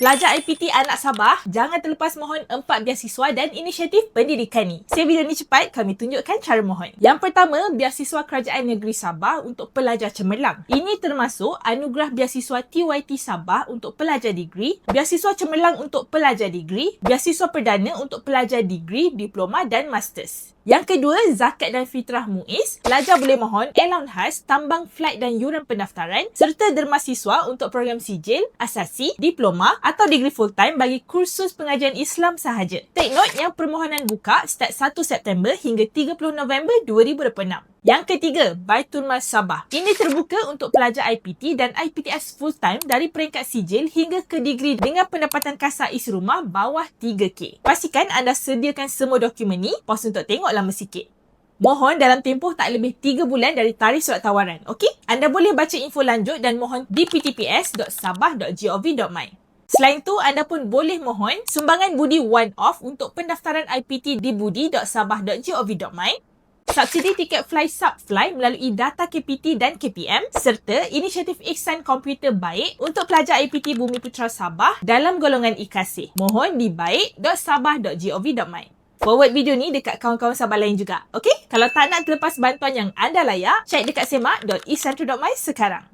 Pelajar IPT anak Sabah, jangan terlepas mohon 4 beasiswa dan inisiatif pendidikan ni. Saya video ni cepat, kami tunjukkan cara mohon. Yang pertama, beasiswa Kerajaan Negeri Sabah untuk pelajar cemerlang. Ini termasuk anugerah beasiswa TYT Sabah untuk pelajar degree, beasiswa cemerlang untuk pelajar degree, beasiswa perdana untuk pelajar degree, diploma dan masters. Yang kedua, zakat dan fitrah MUIS. Pelajar boleh mohon allowance khas, tambang flight dan yuran pendaftaran serta derma siswa untuk program sijil, asasi, diploma atau degree full time bagi kursus pengajian Islam sahaja. Take note yang permohonan buka start 1 September hingga 30 November 2026. Yang ketiga, Baitul Mal Sabah. Ini terbuka untuk pelajar IPT dan IPTS full time dari peringkat sijil hingga ke degree dengan pendapatan kasar isi rumah bawah 3K. Pastikan anda sediakan semua dokumen ni, pause untuk tengok lama sikit. Mohon dalam tempoh tak lebih 3 bulan dari tarikh surat tawaran. Okey? Anda boleh baca info lanjut dan mohon di ptps.sabah.gov.my. Selain tu, anda pun boleh mohon sumbangan budi one-off untuk pendaftaran IPT di budi.sabah.gov.my, subsidi tiket fly subfly melalui data KPT dan KPM serta inisiatif Ihsan Komputer Baik untuk pelajar IPT Bumi Putra Sabah dalam golongan ikasih. Mohon di baik.sabah.gov.my. Forward video ni dekat kawan-kawan Sabah lain juga. Okey? Kalau tak nak terlepas bantuan yang anda layak, check dekat semak.iscentral.my sekarang.